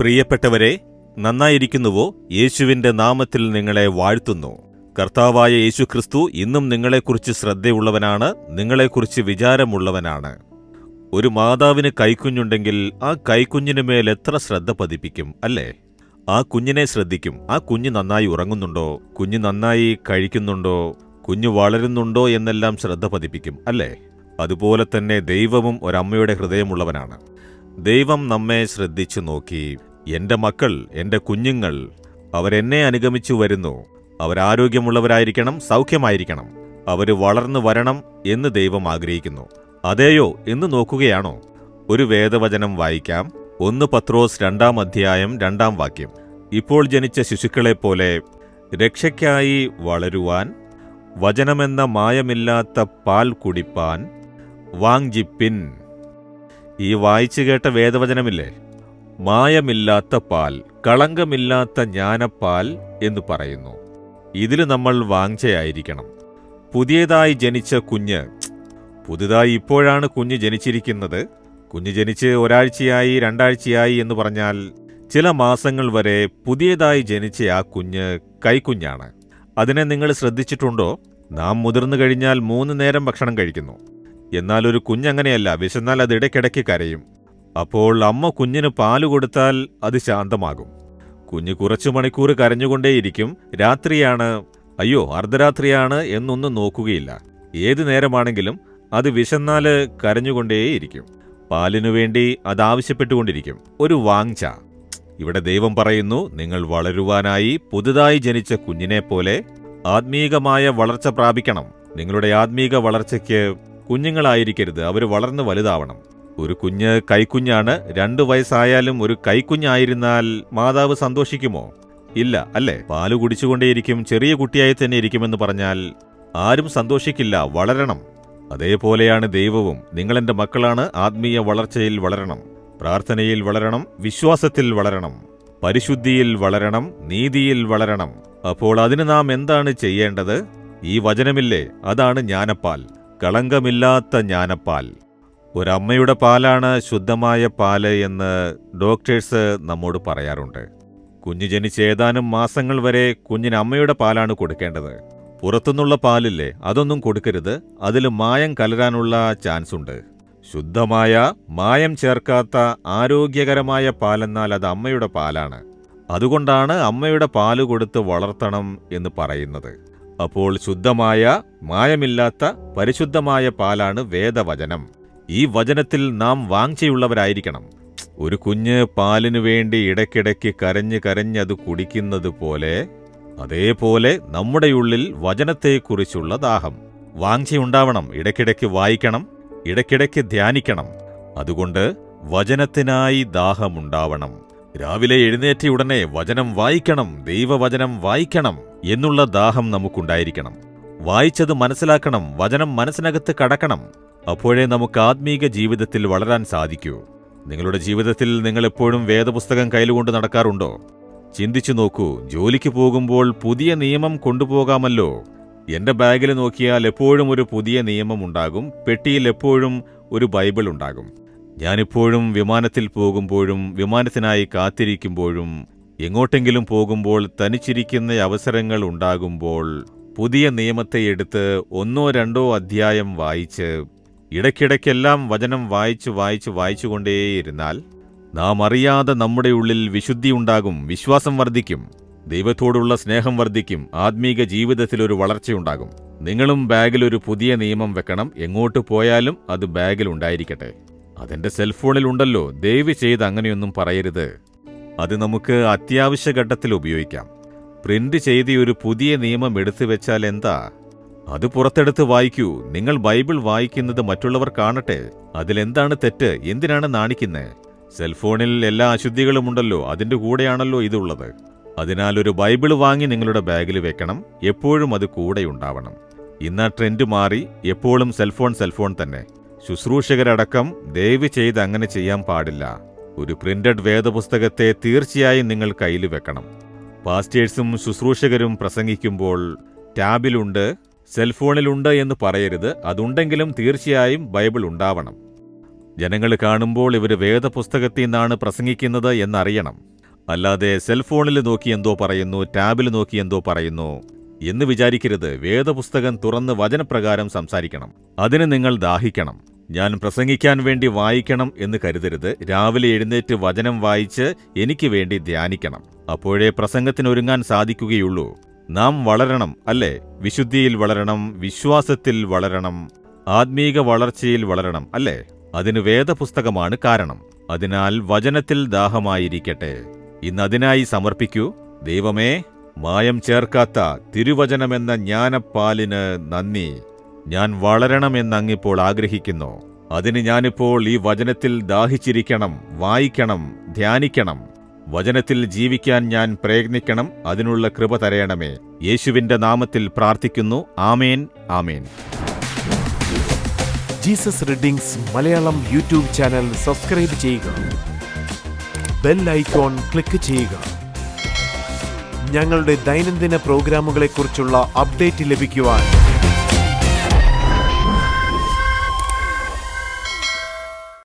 പ്രിയപ്പെട്ടവരെ, നന്നായിരിക്കുന്നുവോ? യേശുവിന്റെ നാമത്തിൽ നിങ്ങളെ വാഴ്ത്തുന്നു. കർത്താവായ യേശുക്രിസ്തു ഇന്നും നിങ്ങളെക്കുറിച്ച് ശ്രദ്ധയുള്ളവനാണ്, നിങ്ങളെക്കുറിച്ച് വിചാരമുള്ളവനാണ്. ഒരു മാതാവിന് കൈക്കുഞ്ഞുണ്ടെങ്കിൽ ആ കൈക്കുഞ്ഞിനുമേൽ എത്ര ശ്രദ്ധ പതിപ്പിക്കും, അല്ലേ? ആ കുഞ്ഞിനെ ശ്രദ്ധിക്കും. ആ കുഞ്ഞ് നന്നായി ഉറങ്ങുന്നുണ്ടോ, കുഞ്ഞ് നന്നായി കഴിക്കുന്നുണ്ടോ, കുഞ്ഞ് വളരുന്നുണ്ടോ എന്നെല്ലാം ശ്രദ്ധ പതിപ്പിക്കും, അല്ലേ? അതുപോലെ തന്നെ ദൈവവും ഒരമ്മയുടെ ഹൃദയമുള്ളവനാണ്. ദൈവം നമ്മെ ശ്രദ്ധിച്ചു നോക്കി. എന്റെ മക്കൾ, എന്റെ കുഞ്ഞുങ്ങൾ, അവരെന്നെ അനുഗമിച്ചു വരുന്നു, അവരാരോഗ്യമുള്ളവരായിരിക്കണം, സൗഖ്യമായിരിക്കണം, അവർ വളർന്നു വരണം എന്ന് ദൈവം ആഗ്രഹിക്കുന്നു. അതേയോ എന്ന് നോക്കുകയാണോ? ഒരു വേദവചനം വായിക്കാം. 1 പത്രോസ് 2 അധ്യായം 2 വാക്യം. ഇപ്പോൾ ജനിച്ച ശിശുക്കളെപ്പോലെ രക്ഷയ്ക്കായി വളരുവാൻ, വചനമെന്ന മായമില്ലാത്ത പാൽ കുടിപ്പാൻ വാങ്ജിപ്പിൻ. ഈ വായിച്ചു കേട്ട വേദവചനമില്ലേ? മായമില്ലാത്ത പാൽ, കളങ്കമില്ലാത്ത ജ്ഞാനപ്പാൽ എന്ന് പറയുന്നു. ഇതിൽ നമ്മൾ വാഞ്ചയായിരിക്കണം. പുതിയതായി ജനിച്ച കുഞ്ഞ്, പുതുതായി ഇപ്പോഴാണ് കുഞ്ഞ് ജനിച്ചിരിക്കുന്നത്, കുഞ്ഞ് ജനിച്ച് ഒരാഴ്ചയായി 2 ആഴ്ചയായി എന്ന് പറഞ്ഞാൽ ചില മാസങ്ങൾ വരെ പുതിയതായി ജനിച്ച ആ കുഞ്ഞ് കൈക്കുഞ്ഞാണ്. അതിനെ നിങ്ങൾ ശ്രദ്ധിച്ചിട്ടുണ്ടോ? നാം മുതിർന്നു കഴിഞ്ഞാൽ 3 നേരം ഭക്ഷണം കഴിക്കുന്നു. എന്നാൽ ഒരു കുഞ്ഞങ്ങനെയല്ല. വിശന്നാൽ അത് ഇടയ്ക്കിടയ്ക്ക് കരയും. അപ്പോൾ അമ്മ കുഞ്ഞിന് പാല് കൊടുത്താൽ അത് ശാന്തമാകും. കുഞ്ഞ് കുറച്ചു മണിക്കൂർ കരഞ്ഞുകൊണ്ടേയിരിക്കും. രാത്രിയാണ്, അയ്യോ അർദ്ധരാത്രിയാണ് എന്നൊന്നും നോക്കുകയില്ല. ഏതു നേരമാണെങ്കിലും അത് വിശന്നാൽ കരഞ്ഞുകൊണ്ടേയിരിക്കും. പാലിനു വേണ്ടി അത് ആവശ്യപ്പെട്ടുകൊണ്ടിരിക്കും. ഒരു വാങ്ച. ഇവിടെ ദൈവം പറയുന്നു, നിങ്ങൾ വളരുവാനായി പുതുതായി ജനിച്ച കുഞ്ഞിനെപ്പോലെ ആത്മീകമായ വളർച്ച പ്രാപിക്കണം. നിങ്ങളുടെ ആത്മീക വളർച്ചയ്ക്ക് കുഞ്ഞുങ്ങളായിരിക്കരുത്, അവർ വളർന്ന് വലുതാവണം. ഒരു കുഞ്ഞ് കൈക്കുഞ്ഞാണ്. 2 വയസ്സായാലും ഒരു കൈക്കുഞ്ഞായിരുന്നാൽ മാതാവ് സന്തോഷിക്കുമോ? ഇല്ല, അല്ലേ? പാല് കുടിച്ചുകൊണ്ടേയിരിക്കും, ചെറിയ കുട്ടിയായി തന്നെ ഇരിക്കുമെന്ന് പറഞ്ഞാൽ ആരും സന്തോഷിക്കില്ല. വളരണം. അതേപോലെയാണ് ദൈവവും. നിങ്ങളെന്റെ മക്കളാണ്. ആത്മീയ വളർച്ചയിൽ വളരണം, പ്രാർത്ഥനയിൽ വളരണം, വിശ്വാസത്തിൽ വളരണം, പരിശുദ്ധിയിൽ വളരണം, നീതിയിൽ വളരണം. അപ്പോൾ അതിന് നാം എന്താണ് ചെയ്യേണ്ടത്? ഈ വചനമില്ലേ, അതാണ് ജ്ഞാനപ്പാൽ, കളങ്കമില്ലാത്ത ജ്ഞാനപ്പാൽ. ഒരമ്മയുടെ പാലാണ് ശുദ്ധമായ പാല് എന്ന് ഡോക്ടേഴ്സ് നമ്മോട് പറയാറുണ്ട്. കുഞ്ഞ് ജനിച്ച് ഏതാനും മാസങ്ങൾ വരെ കുഞ്ഞിന് അമ്മയുടെ പാലാണ് കൊടുക്കേണ്ടത്. പുറത്തുനിന്നുള്ള പാലില്ലേ, അതൊന്നും കൊടുക്കരുത്. അതിൽ മായം കലരാനുള്ള ചാൻസ് ഉണ്ട്. ശുദ്ധമായ, മായം ചേർക്കാത്ത ആരോഗ്യകരമായ പാലെന്നാൽ അത് അമ്മയുടെ പാലാണ്. അതുകൊണ്ടാണ് അമ്മയുടെ പാല് കൊടുത്ത് വളർത്തണം എന്ന് പറയുന്നത്. അപ്പോൾ ശുദ്ധമായ, മായമില്ലാത്ത, പരിശുദ്ധമായ പാലാണ് വേദവചനം. ഈ വചനത്തിൽ നാം വാഞ്ചയുള്ളവരായിരിക്കണം. ഒരു കുഞ്ഞ് പാലിനു വേണ്ടി ഇടയ്ക്കിടയ്ക്ക് കരഞ്ഞത് കുടിക്കുന്നത് പോലെ, അതേപോലെ നമ്മുടെ ഉള്ളിൽ വചനത്തെക്കുറിച്ചുള്ള ദാഹം, വാഞ്ചയുണ്ടാവണം. ഇടയ്ക്കിടയ്ക്ക് വായിക്കണം, ഇടയ്ക്കിടയ്ക്ക് ധ്യാനിക്കണം. അതുകൊണ്ട് വചനത്തിനായി ദാഹമുണ്ടാവണം. രാവിലെ എഴുന്നേറ്റ ഉടനെ വചനം വായിക്കണം, ദൈവവചനം വായിക്കണം എന്നുള്ള ദാഹം നമുക്കുണ്ടായിരിക്കണം. വായിച്ചത് മനസ്സിലാക്കണം, വചനം മനസ്സിനകത്ത് കടക്കണം. അപ്പോഴേ നമുക്ക് ആത്മീക ജീവിതത്തിൽ വളരാൻ സാധിക്കൂ. നിങ്ങളുടെ ജീവിതത്തിൽ നിങ്ങൾ എപ്പോഴും വേദപുസ്തകം കയ്യിലുകൊണ്ട് നടക്കാറുണ്ടോ? ചിന്തിച്ചു നോക്കൂ. ജോലിക്ക് പോകുമ്പോൾ പുതിയ നിയമം കൊണ്ടുപോകാമല്ലോ. എന്റെ ബാഗിൽ നോക്കിയാൽ എപ്പോഴും ഒരു പുതിയ നിയമം ഉണ്ടാകും. പെട്ടിയിൽ എപ്പോഴും ഒരു ബൈബിൾ ഉണ്ടാകും. ഞാനിപ്പോഴും വിമാനത്തിൽ പോകുമ്പോഴും വിമാനത്തിനായി കാത്തിരിക്കുമ്പോഴും എങ്ങോട്ടെങ്കിലും പോകുമ്പോൾ തനിച്ചിരിക്കുന്ന അവസരങ്ങൾ ഉണ്ടാകുമ്പോൾ പുതിയ നിയമത്തെ എടുത്ത് 1-2 അധ്യായം വായിച്ച് ഇടയ്ക്കിടയ്ക്കെല്ലാം വചനം വായിച്ചുകൊണ്ടേയിരുന്നാൽ നാം അറിയാതെ നമ്മുടെ ഉള്ളിൽ വിശുദ്ധി ഉണ്ടാകും, വിശ്വാസം വർദ്ധിക്കും, ദൈവത്തോടുള്ള സ്നേഹം വർദ്ധിക്കും, ആത്മീക ജീവിതത്തിൽ ഒരു വളർച്ചയുണ്ടാകും. നിങ്ങളും ബാഗിൽ ഒരു പുതിയ നിയമം വെക്കണം. എങ്ങോട്ട് പോയാലും അത് ബാഗിൽ ഉണ്ടായിരിക്കട്ടെ. അതെന്റെ സെൽഫോണിൽ ഉണ്ടല്ലോ. ദയവ് ചെയ്ത് അങ്ങനെയൊന്നും പറയരുത്. അത് നമുക്ക് അത്യാവശ്യ ഘട്ടത്തിൽ ഉപയോഗിക്കാം. പ്രിന്റ് ചെയ്ത് ഒരു പുതിയ നിയമം എടുത്തു വെച്ചാൽ എന്താ? അത് പുറത്തെടുത്ത് വായിക്കൂ. നിങ്ങൾ ബൈബിൾ വായിക്കുന്നത് മറ്റുള്ളവർ കാണട്ടെ. അതിലെന്താണ് തെറ്റ്? എന്തിനാണ് നാണിക്കുന്നേ? സെൽഫോണിൽ എല്ലാ അശുദ്ധികളുമുണ്ടല്ലോ, അതിന്റെ കൂടെയാണല്ലോ ഇതുള്ളത്. അതിനാൽ ഒരു ബൈബിൾ വാങ്ങി നിങ്ങളുടെ ബാഗിൽ വെക്കണം. എപ്പോഴും അത് കൂടെയുണ്ടാവണം. ഇന്ന് ട്രെൻഡ് മാറി. എപ്പോഴും സെൽഫോൺ തന്നെ. ശുശ്രൂഷകരടക്കം ദയവ് ചെയ്ത് അങ്ങനെ ചെയ്യാൻ പാടില്ല. ഒരു പ്രിന്റഡ് വേദപുസ്തകത്തെ തീർച്ചയായും നിങ്ങൾ കയ്യിൽ വെക്കണം. പാസ്റ്റേഴ്സും ശുശ്രൂഷകരും പ്രസംഗിക്കുമ്പോൾ ടാബിലുണ്ട്, സെൽഫോണിലുണ്ട് എന്ന് പറയരുത്. അതുണ്ടെങ്കിലും തീർച്ചയായും ബൈബിൾ ഉണ്ടാവണം. ജനങ്ങൾ കാണുമ്പോൾ ഇവർ വേദപുസ്തകത്തിൽ നിന്നാണ് പ്രസംഗിക്കുന്നത് എന്നറിയണം. അല്ലാതെ സെൽഫോണിൽ നോക്കി എന്തോ പറയുന്നു, ടാബിൽ നോക്കി എന്തോ പറയുന്നു എന്ന് വിചാരിക്കരുത്. വേദപുസ്തകം തുറന്ന് വചനപ്രകാരം സംസാരിക്കണം. അതിന് നിങ്ങൾ ദാഹിക്കണം. ഞാൻ പ്രസംഗിക്കാൻ വേണ്ടി വായിക്കണം എന്ന് കരുതരുത്. രാവിലെ എഴുന്നേറ്റ് വചനം വായിച്ച് എനിക്ക് വേണ്ടി ധ്യാനിക്കണം. അപ്പോഴേ പ്രസംഗത്തിനൊരുങ്ങാൻ സാധിക്കുകയുള്ളൂ. നാം വളരണം, അല്ലേ? വിശുദ്ധിയിൽ വളരണം, വിശ്വാസത്തിൽ വളരണം, ആത്മീക വളർച്ചയിൽ വളരണം, അല്ലേ? അതിന് വേദപുസ്തകമാണ് കാരണം. അതിനാൽ വചനത്തിൽ ദാഹമായിരിക്കട്ടെ. ഇന്നതിനായി സമർപ്പിക്കൂ. ദൈവമേ, മായം ചേർക്കാത്ത തിരുവചനമെന്ന ജ്ഞാനപ്പാലിന് നന്ദി. ഞാൻ വളരണമെന്നങ്ങിപ്പോൾ ആഗ്രഹിക്കുന്നു. അതിന് ഞാനിപ്പോൾ ഈ വചനത്തിൽ ദാഹിച്ചിരിക്കണം, വായിക്കണം, ധ്യാനിക്കണം. വചനത്തിൽ ജീവിക്കാൻ ഞാൻ പ്രയത്നിക്കണം. അതിനുള്ള കൃപ തരയണമേ. യേശുവിന്റെ നാമത്തിൽ പ്രാർത്ഥിക്കുന്നു. ആമേൻ, ആമേൻ. Jesus readings Malayalam YouTube channel subscribe ചെയ്യുക. ബെൽ ഐക്കോൺ ക്ലിക്ക് ചെയ്യുക. ഞങ്ങളുടെ ദൈനംദിന പ്രോഗ്രാമുകളെക്കുറിച്ചുള്ള അപ്ഡേറ്റ് ലഭിക്കുവാൻ